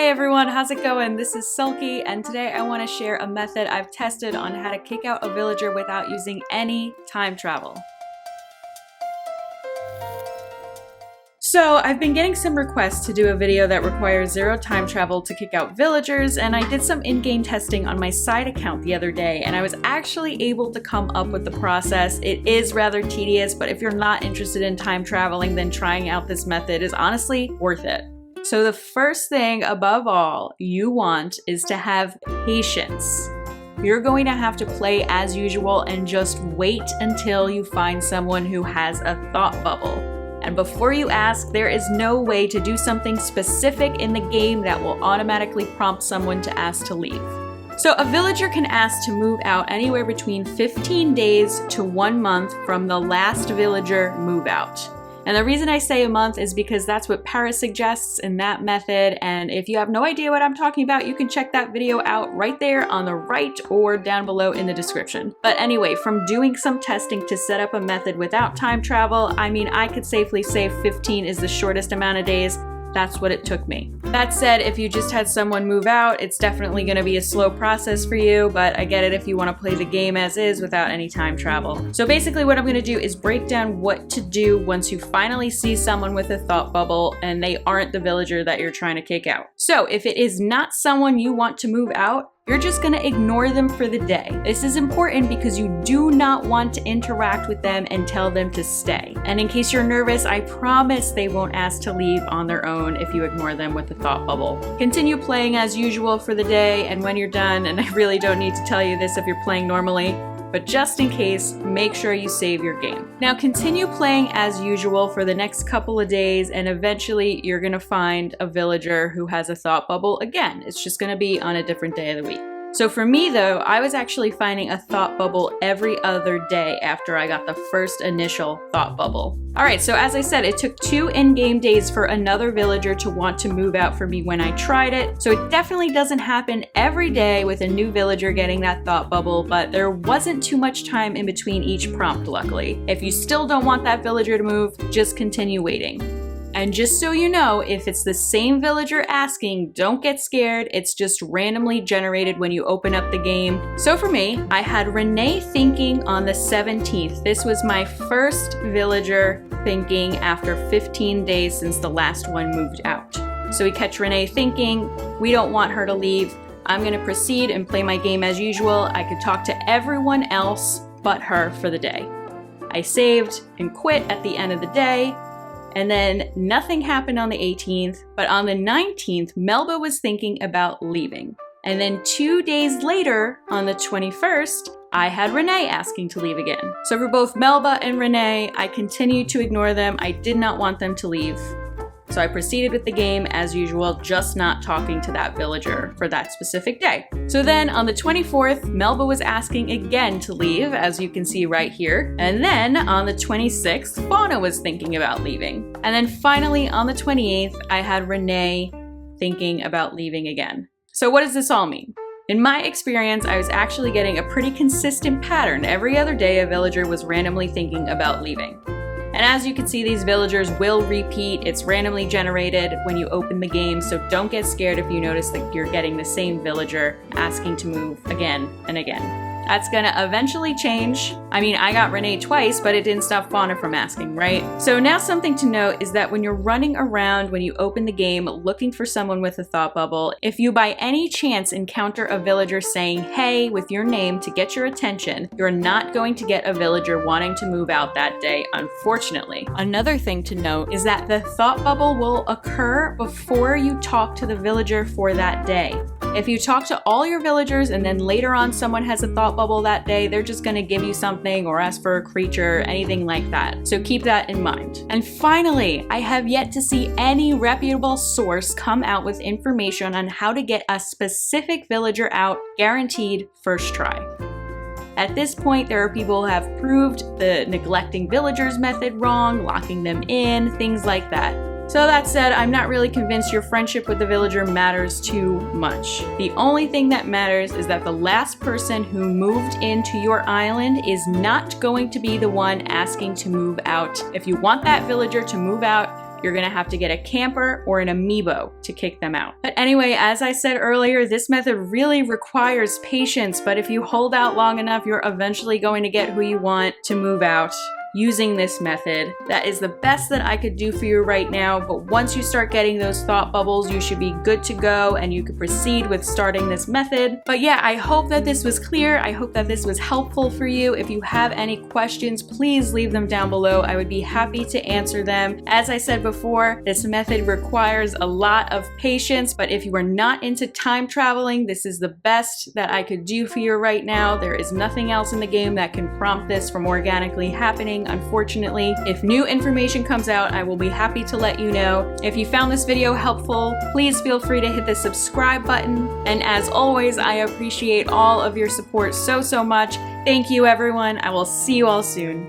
Hey everyone, how's it going? This is Sulky, and today I want to share a method I've tested on how to kick out a villager without using any time travel. So I've been getting some requests to do a video that requires 0 time travel to kick out villagers, and I did some in-game testing on my side account the other day, and I was actually able to come up with the process. It is rather tedious, but if you're not interested in time traveling, then trying out this method is honestly worth it. So the first thing above all you want is to have patience. You're going to have to play as usual and just wait until you find someone who has a thought bubble. And before you ask, there is no way to do something specific in the game that will automatically prompt someone to ask to leave. So a villager can ask to move out anywhere between 15 days to 1 month from the last villager move out. And the reason I say a month is because that's what Paris suggests in that method, and if you have no idea what I'm talking about, you can check that video out right there on the right or down below in the description. But anyway, from doing some testing to set up a method without time travel, I mean, I could safely say 15 is the shortest amount of days. That's what it took me. That said, if you just had someone move out, it's definitely going to be a slow process for you, but I get it if you want to play the game as is without any time travel. So basically what I'm going to do is break down what to do once you finally see someone with a thought bubble and they aren't the villager that you're trying to kick out. So if it is not someone you want to move out, you're just going to ignore them for the day. This is important because you do not want to interact with them and tell them to stay. And in case you're nervous, I promise they won't ask to leave on their own if you ignore them with the thought bubble. Continue playing as usual for the day, and when you're done, and I really don't need to tell you this if you're playing normally, but just in case, make sure you save your game. Now continue playing as usual for the next couple of days, and eventually you're gonna find a villager who has a thought bubble again. It's just gonna be on a different day of the week. So for me though, I was actually finding a thought bubble every other day after I got the first initial thought bubble. Alright, so as I said, it took 2 in-game days for another villager to want to move out for me when I tried it, so it definitely doesn't happen every day with a new villager getting that thought bubble, but there wasn't too much time in between each prompt, luckily. If you still don't want that villager to move, just continue waiting. And just so you know, if it's the same villager asking, don't get scared, it's just randomly generated when you open up the game. So for me, I had Renee thinking on the 17th. This was my first villager thinking after 15 days since the last one moved out. So we catch Renee thinking, we don't want her to leave. I'm gonna proceed and play my game as usual. I could talk to everyone else but her for the day. I saved and quit at the end of the day. And then nothing happened on the 18th, but on the 19th, Melba was thinking about leaving. And then 2 days later, on the 21st, I had Renee asking to leave again. So for both Melba and Renee, I continued to ignore them. I did not want them to leave. So I proceeded with the game as usual, just not talking to that villager for that specific day. So then on the 24th, Melba was asking again to leave, as you can see right here. And then on the 26th, Fauna was thinking about leaving. And then finally on the 28th, I had Renee thinking about leaving again. So what does this all mean? In my experience, I was actually getting a pretty consistent pattern. Every other day, a villager was randomly thinking about leaving. And as you can see, these villagers will repeat. It's randomly generated when you open the game, so don't get scared if you notice that you're getting the same villager asking to move again and again. That's gonna eventually change. I mean, I got Renee twice, but it didn't stop Fauna from asking, right? So now something to note is that when you're running around when you open the game looking for someone with a thought bubble, if you by any chance encounter a villager saying, hey, with your name to get your attention, you're not going to get a villager wanting to move out that day, unfortunately. Another thing to note is that the thought bubble will occur before you talk to the villager for that day. If you talk to all your villagers and then later on someone has a thought bubble that day, they're just gonna give you something or ask for a creature, anything like that. So keep that in mind. And finally, I have yet to see any reputable source come out with information on how to get a specific villager out guaranteed first try. At this point, there are people who have proved the neglecting villagers method wrong, locking them in, things like that. So that said, I'm not really convinced your friendship with the villager matters too much. The only thing that matters is that the last person who moved into your island is not going to be the one asking to move out. If you want that villager to move out, you're gonna have to get a camper or an amiibo to kick them out. But anyway, as I said earlier, this method really requires patience, but if you hold out long enough, you're eventually going to get who you want to move out using this method. That is the best that I could do for you right now, but once you start getting those thought bubbles, you should be good to go and you could proceed with starting this method. But yeah, I hope that this was clear. I hope that this was helpful for you. If you have any questions, please leave them down below. I would be happy to answer them. As I said before, this method requires a lot of patience, but if you are not into time traveling, this is the best that I could do for you right now. There is nothing else in the game that can prompt this from organically happening. Unfortunately, if new information comes out, I will be happy to let you know. If you found this video helpful, please feel free to hit the subscribe button. And as always, I appreciate all of your support so much. Thank you, everyone. I will see you all soon.